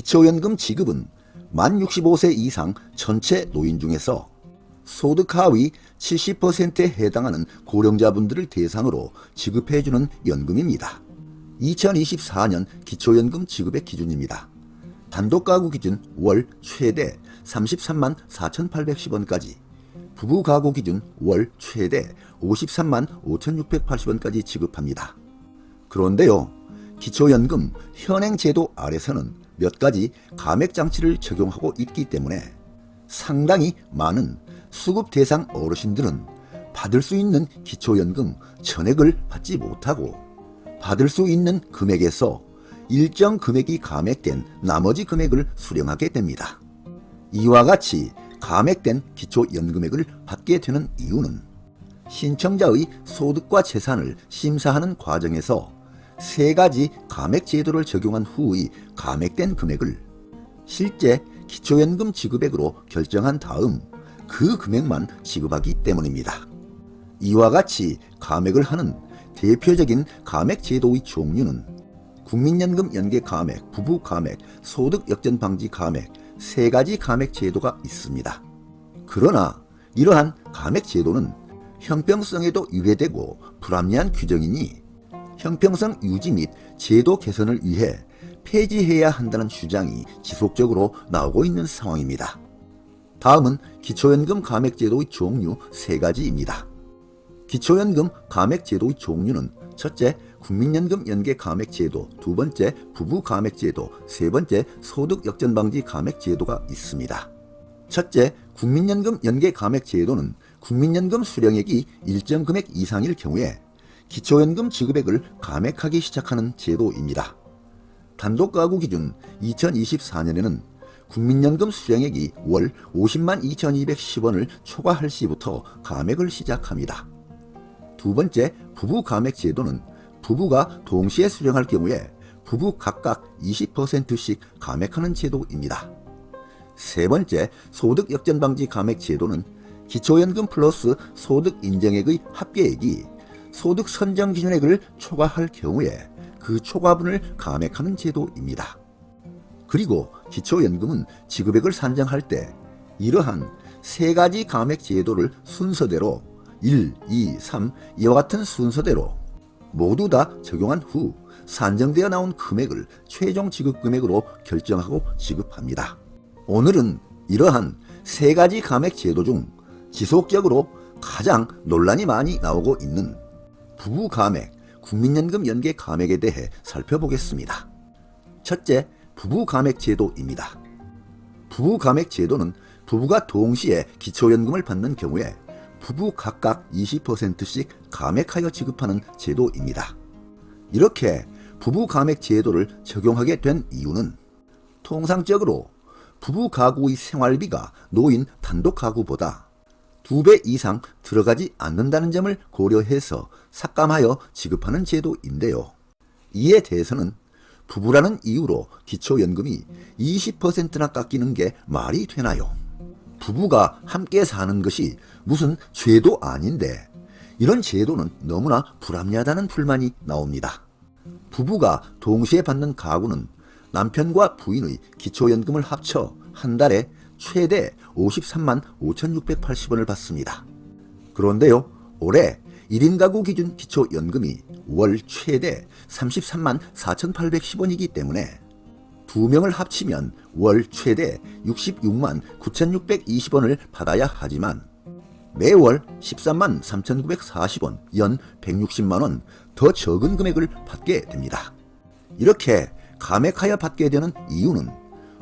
기초연금 지급은 만 65세 이상 전체 노인 중에서 소득 하위 70%에 해당하는 고령자분들을 대상으로 지급해주는 연금입니다. 2024년 기초연금 지급의 기준입니다. 단독가구 기준 월 최대 33만 4,810원까지, 부부가구 기준 월 최대 53만 5,680원까지 지급합니다. 그런데요, 기초연금 현행 제도 아래서는 몇 가지 감액장치를 적용하고 있기 때문에 상당히 많은 수급 대상 어르신들은 받을 수 있는 기초연금 전액을 받지 못하고 받을 수 있는 금액에서 일정 금액이 감액된 나머지 금액을 수령하게 됩니다. 이와 같이 감액된 기초연금액을 받게 되는 이유는 신청자의 소득과 재산을 심사하는 과정에서 세 가지 감액 제도를 적용한 후의 감액된 금액을 실제 기초연금 지급액으로 결정한 다음 그 금액만 지급하기 때문입니다. 이와 같이 감액을 하는 대표적인 감액 제도의 종류는 국민연금 연계 감액, 부부 감액, 소득 역전 방지 감액 세 가지 감액 제도가 있습니다. 그러나 이러한 감액 제도는 형평성에도 유해되고 불합리한 규정이니 형평성 유지 및 제도 개선을 위해 폐지해야 한다는 주장이 지속적으로 나오고 있는 상황입니다. 다음은 기초연금 감액제도의 종류 세 가지입니다. 기초연금 감액제도의 종류는 첫째, 국민연금 연계 감액제도, 두 번째, 부부 감액제도, 세 번째, 소득 역전 방지 감액제도가 있습니다. 첫째, 국민연금 연계 감액제도는 국민연금 수령액이 일정 금액 이상일 경우에 기초연금 지급액을 감액하기 시작하는 제도입니다. 단독가구 기준 2024년에는 국민연금 수령액이 월 50만 2,210원을 초과할 시부터 감액을 시작합니다. 두 번째, 부부 감액 제도는 부부가 동시에 수령할 경우에 부부 각각 20%씩 감액하는 제도입니다. 세 번째, 소득 역전 방지 감액 제도는 기초연금 플러스 소득 인정액의 합계액이 소득 선정 기준액을 초과할 경우에 그 초과분을 감액하는 제도입니다. 그리고 기초연금은 지급액을 산정할 때 이러한 세 가지 감액 제도를 순서대로 1, 2, 3 이와 같은 순서대로 모두 다 적용한 후 산정되어 나온 금액을 최종 지급 금액으로 결정하고 지급합니다. 오늘은 이러한 세 가지 감액 제도 중 지속적으로 가장 논란이 많이 나오고 있는 부부 감액, 국민연금 연계 감액에 대해 살펴보겠습니다. 첫째, 부부 감액 제도입니다. 부부 감액 제도는 부부가 동시에 기초연금을 받는 경우에 부부 각각 20%씩 감액하여 지급하는 제도입니다. 이렇게 부부 감액 제도를 적용하게 된 이유는 통상적으로 부부 가구의 생활비가 노인 단독 가구보다 2배 이상 들어가지 않는다는 점을 고려해서 삭감하여 지급하는 제도인데요. 이에 대해서는 부부라는 이유로 기초연금이 20%나 깎이는 게 말이 되나요? 부부가 함께 사는 것이 무슨 죄도 아닌데 이런 제도는 너무나 불합리하다는 불만이 나옵니다. 부부가 동시에 받는 가구는 남편과 부인의 기초연금을 합쳐 한 달에 최대 53만 5,680원을 받습니다. 그런데요, 올해 1인 가구 기준 기초연금이 월 최대 33만 4,810원이기 때문에 2명을 합치면 월 최대 66만 9,620원을 받아야 하지만 매월 13만 3,940원, 연 160만원 더 적은 금액을 받게 됩니다. 이렇게 감액하여 받게 되는 이유는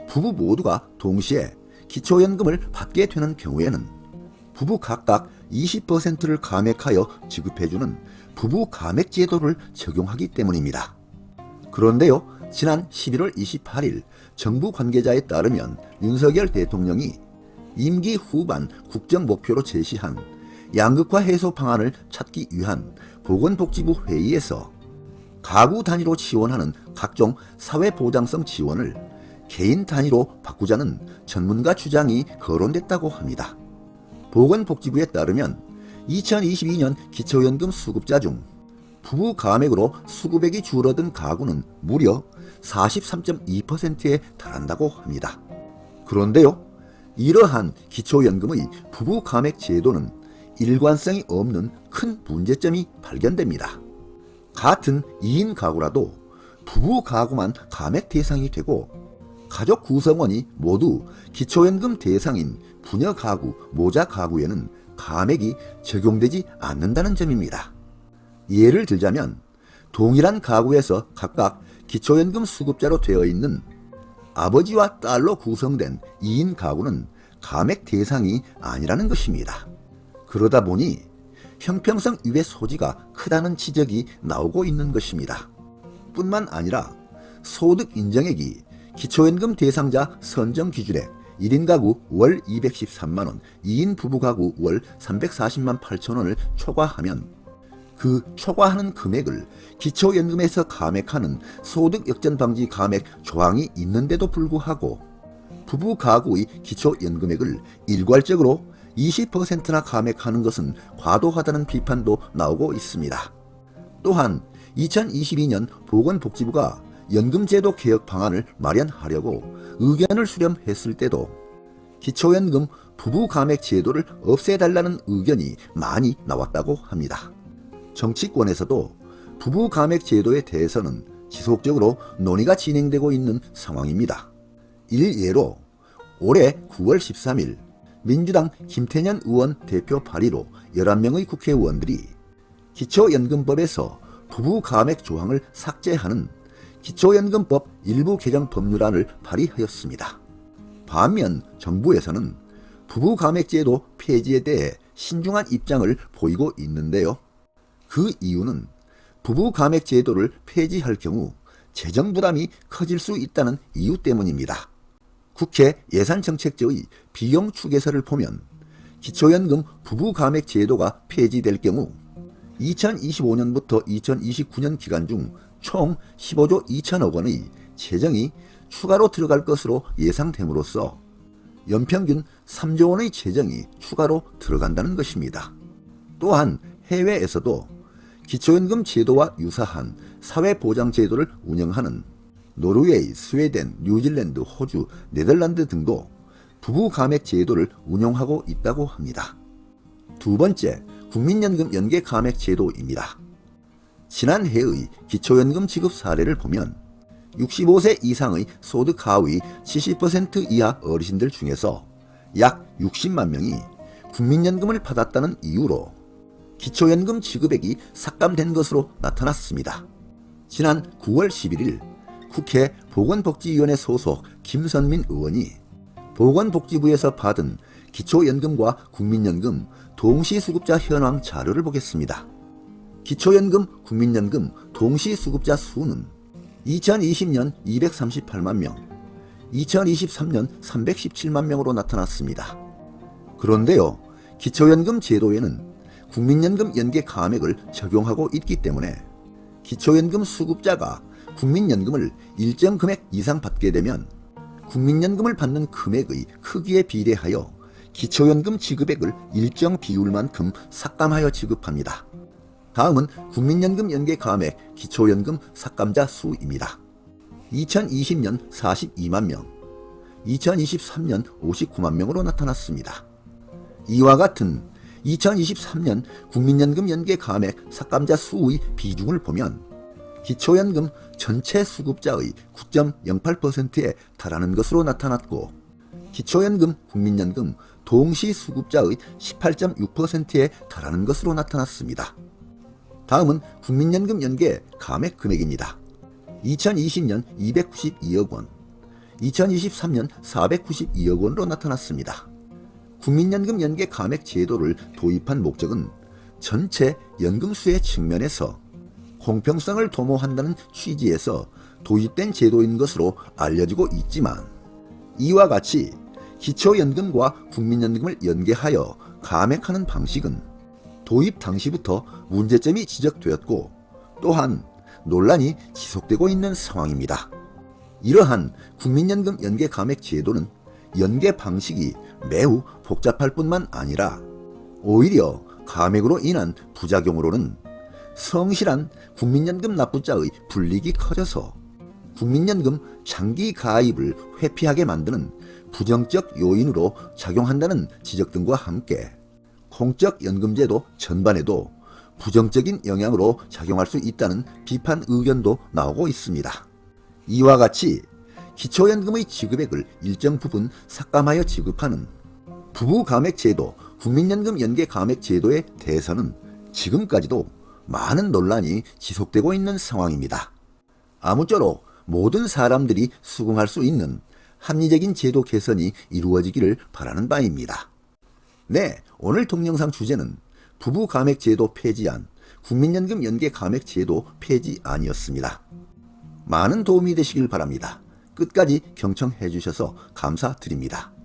부부 모두가 동시에 기초연금을 받게 되는 경우에는 부부 각각 20%를 감액하여 지급해주는 부부 감액 제도를 적용하기 때문입니다. 그런데요, 지난 11월 28일 정부 관계자에 따르면 윤석열 대통령이 임기 후반 국정 목표로 제시한 양극화 해소 방안을 찾기 위한 보건복지부 회의에서 가구 단위로 지원하는 각종 사회보장성 지원을 개인 단위로 바꾸자는 전문가 주장이 거론됐다고 합니다. 보건복지부에 따르면 2022년 기초연금 수급자 중 부부 감액으로 수급액이 줄어든 가구는 무려 43.2%에 달한다고 합니다. 그런데요, 이러한 기초연금의 부부 감액 제도는 일관성이 없는 큰 문제점이 발견됩니다. 같은 2인 가구라도 부부 가구만 감액 대상이 되고 가족 구성원이 모두 기초연금 대상인 부녀 가구, 모자 가구에는 감액이 적용되지 않는다는 점입니다. 예를 들자면 동일한 가구에서 각각 기초연금 수급자로 되어 있는 아버지와 딸로 구성된 2인 가구는 감액 대상이 아니라는 것입니다. 그러다 보니 형평성 위배 소지가 크다는 지적이 나오고 있는 것입니다. 뿐만 아니라 소득 인정액이 기초연금 대상자 선정 기준에 1인 가구 월 213만원, 2인 부부 가구 월 340만 8천원을 초과하면 그 초과하는 금액을 기초연금에서 감액하는 소득 역전 방지 감액 조항이 있는데도 불구하고 부부 가구의 기초연금액을 일괄적으로 20%나 감액하는 것은 과도하다는 비판도 나오고 있습니다. 또한 2022년 보건복지부가 연금제도 개혁 방안을 마련하려고 의견을 수렴했을 때도 기초연금 부부 감액 제도를 없애달라는 의견이 많이 나왔다고 합니다. 정치권에서도 부부 감액 제도에 대해서는 지속적으로 논의가 진행되고 있는 상황입니다. 일예로 올해 9월 13일 민주당 김태년 의원 대표 발의로 11명의 국회의원들이 기초연금법에서 부부 감액 조항을 삭제하는 기초연금법 일부 개정 법률안을 발의하였습니다. 반면 정부에서는 부부 감액 제도 폐지에 대해 신중한 입장을 보이고 있는데요. 그 이유는 부부 감액 제도를 폐지할 경우 재정 부담이 커질 수 있다는 이유 때문입니다. 국회 예산정책처의 비용 추계서를 보면 기초연금 부부 감액 제도가 폐지될 경우 2025년부터 2029년 기간 중 총 15조 2천억 원의 재정이 추가로 들어갈 것으로 예상됨으로써 연평균 3조 원의 재정이 추가로 들어간다는 것입니다. 또한 해외에서도 기초연금 제도와 유사한 사회보장제도를 운영하는 노르웨이, 스웨덴, 뉴질랜드, 호주, 네덜란드 등도 부부 감액 제도를 운영하고 있다고 합니다. 두 번째, 국민연금 연계 감액 제도입니다. 지난해의 기초연금 지급 사례를 보면 65세 이상의 소득 하위 70% 이하 어르신들 중에서 약 60만 명이 국민연금을 받았다는 이유로 기초연금 지급액이 삭감된 것으로 나타났습니다. 지난 9월 11일 국회 보건복지위원회 소속 김선민 의원이 보건복지부에서 받은 기초연금과 국민연금 동시수급자 현황 자료를 보겠습니다. 기초연금, 국민연금 동시수급자 수는 2020년 238만 명, 2023년 317만 명으로 나타났습니다. 그런데요, 기초연금 제도에는 국민연금 연계 감액을 적용하고 있기 때문에 기초연금 수급자가 국민연금을 일정 금액 이상 받게 되면 국민연금을 받는 금액의 크기에 비례하여 기초연금 지급액을 일정 비율만큼 삭감하여 지급합니다. 다음은 국민연금 연계 감액 기초연금 삭감자 수입니다. 2020년 42만 명, 2023년 59만 명으로 나타났습니다. 이와 같은 2023년 국민연금 연계 감액 삭감자 수의 비중을 보면 기초연금 전체 수급자의 9.08%에 달하는 것으로 나타났고 기초연금, 국민연금 동시 수급자의 18.6%에 달하는 것으로 나타났습니다. 다음은 국민연금 연계 감액 금액입니다. 2020년 292억 원, 2023년 492억 원으로 나타났습니다. 국민연금 연계 감액 제도를 도입한 목적은 전체 연금수의 측면에서 공평성을 도모한다는 취지에서 도입된 제도인 것으로 알려지고 있지만 이와 같이 기초연금과 국민연금을 연계하여 감액하는 방식은 도입 당시부터 문제점이 지적되었고 또한 논란이 지속되고 있는 상황입니다. 이러한 국민연금 연계 감액 제도는 연계 방식이 매우 복잡할 뿐만 아니라 오히려 감액으로 인한 부작용으로는 성실한 국민연금 납부자의 불이익이 커져서 국민연금 장기 가입을 회피하게 만드는 부정적 요인으로 작용한다는 지적 등과 함께 공적연금제도 전반에도 부정적인 영향으로 작용할 수 있다는 비판 의견도 나오고 있습니다. 이와 같이 기초연금의 지급액을 일정 부분 삭감하여 지급하는 부부감액제도, 국민연금 연계감액제도에 대해서는 지금까지도 많은 논란이 지속되고 있는 상황입니다. 아무쪼록 모든 사람들이 수긍할 수 있는 합리적인 제도 개선이 이루어지기를 바라는 바입니다. 네, 오늘 동영상 주제는 부부감액제도 폐지안, 국민연금 연계감액제도 폐지안이었습니다. 많은 도움이 되시길 바랍니다. 끝까지 경청해 주셔서 감사드립니다.